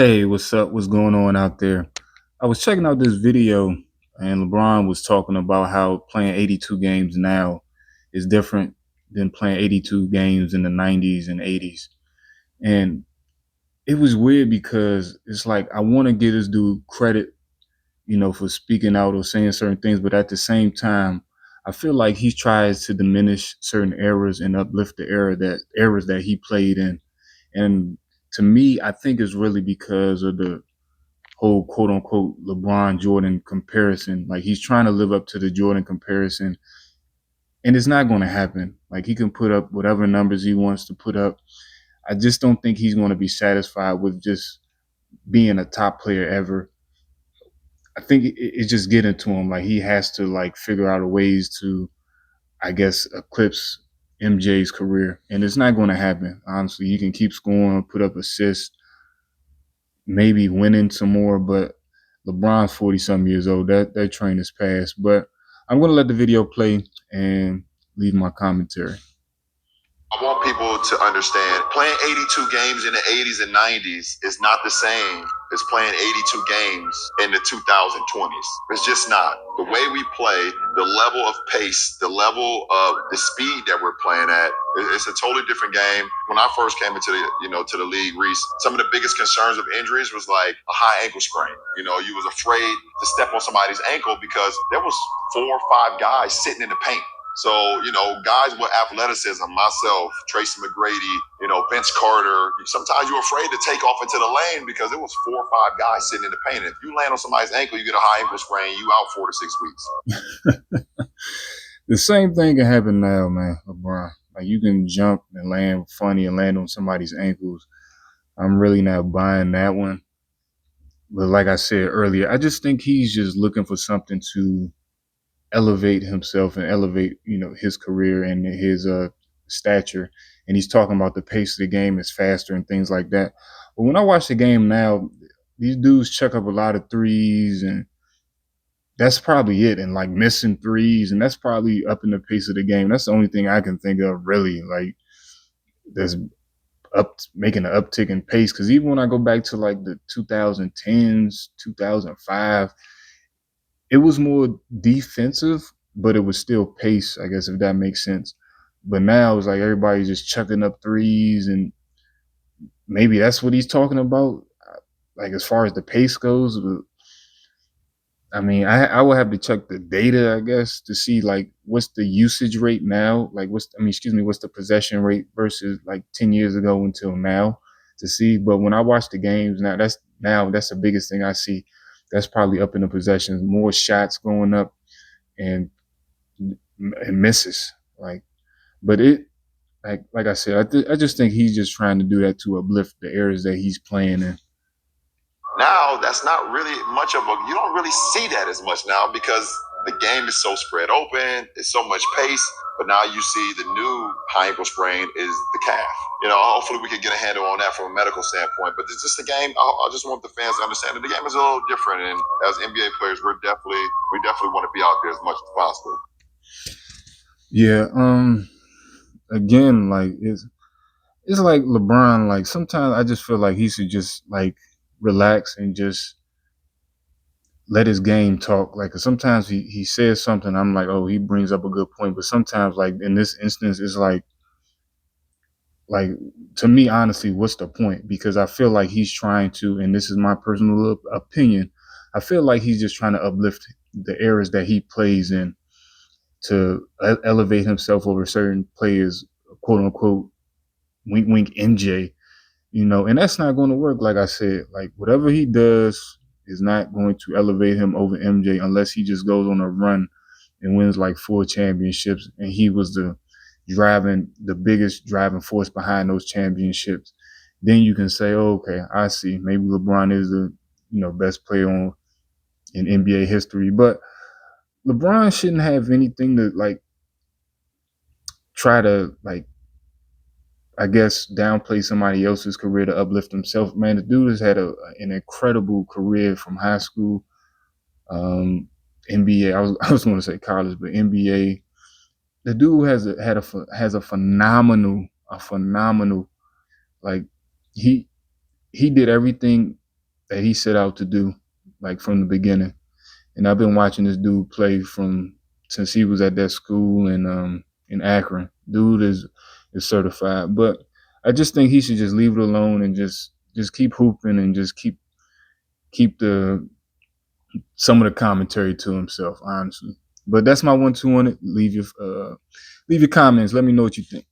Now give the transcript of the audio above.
Hey, what's up? What's going on out there? I was checking out this video, and LeBron was talking about how playing 82 games now is different than playing 82 games in the 90s and 80s. And it was weird because it's like I want to give this dude credit, for speaking out or saying certain things, but at the same time, I feel like he tries to diminish certain errors and uplift the errors that he played in. And to me, I think it's really because of the whole quote unquote LeBron Jordan comparison. Like he's trying to live up to the Jordan comparison, and it's not going to happen. Like he can put up whatever numbers he wants to put up. I just don't think he's going to be satisfied with just being a top player ever. I think it's just getting to him. Like he has to like figure out ways to, I guess, eclipse MJ's career, and it's not going to happen. Honestly, you can keep scoring, put up assists, maybe winning some more, but LeBron's 40 some years old. That train is past. But I'm gonna let the video play and leave my commentary. I want people to understand playing 82 games in the 80s and 90s is not the same as playing 82 games in the 2020s. It's just not. The way we play, the level of pace, the level of the speed that we're playing at, it's a totally different game. When I first came into the league, Reese, some of the biggest concerns of injuries was like a high ankle sprain. You was afraid to step on somebody's ankle because there was 4 or 5 guys sitting in the paint. So, guys with athleticism, myself, Tracy McGrady, Vince Carter, sometimes you're afraid to take off into the lane because there was 4 or 5 guys sitting in the paint. And if you land on somebody's ankle, you get a high ankle sprain, you out 4 to 6 weeks. The same thing can happen now, man, LeBron. Like you can jump and land funny and land on somebody's ankles. I'm really not buying that one. But like I said earlier, I just think he's just looking for something to elevate himself and elevate, his career and his stature. And he's talking about the pace of the game is faster and things like that. But when I watch the game now, these dudes chuck up a lot of threes, and that's probably it. And like missing threes, and that's probably up in the pace of the game. That's the only thing I can think of really, like that's up making an uptick in pace. Because even when I go back to like the 2010s, 2005, it was more defensive, but it was still pace, I guess, if that makes sense. But now it's like everybody's just chucking up threes, and maybe that's what he's talking about. Like as far as the pace goes, but I mean, I will have to check the data, I guess, to see like what's the usage rate now. Like what's the possession rate versus like 10 years ago until now to see. But when I watch the games now, that's the biggest thing I see. That's probably up in the possessions, more shots going up and misses. But it like I said, I just think he's just trying to do that to uplift the areas that he's playing in. Now, that's not really much you don't really see that as much now because the game is so spread open, it's so much pace. But now you see the new high ankle sprain is the calf. Hopefully we can get a handle on that from a medical standpoint. But it's just the game. I just want the fans to understand that the game is a little different. And as NBA players, we definitely want to be out there as much as possible. Yeah. Again, like it's like LeBron. Like sometimes I just feel like he should just like relax and just let his game talk. Like sometimes he says something, I'm like, oh, he brings up a good point. But sometimes, like in this instance, it's like to me, honestly, what's the point? Because I feel like he's trying to, and this is my personal opinion, I feel like he's just trying to uplift the areas that he plays in to elevate himself over certain players, quote unquote, wink wink MJ, and that's not going to work. Like I said, like whatever he does is not going to elevate him over MJ unless he just goes on a run and wins like 4 championships, and he was the biggest driving force behind those championships. Then you can say, oh, okay, I see. Maybe LeBron is the best player in NBA history, but LeBron shouldn't have anything to like try to like, I guess, downplay somebody else's career to uplift himself. Man, the dude has had an incredible career from high school, um, NBA. I was going to say college, but NBA. The dude has a phenomenal like he he did everything that he set out to do, like from the beginning. And I've been watching this dude play from since he was at that school in Akron. Dude is certified, but I just think he should just leave it alone and just keep hooping and just keep the some of the commentary to himself, honestly. But that's my 1-2 on it. Leave your comments. Let me know what you think.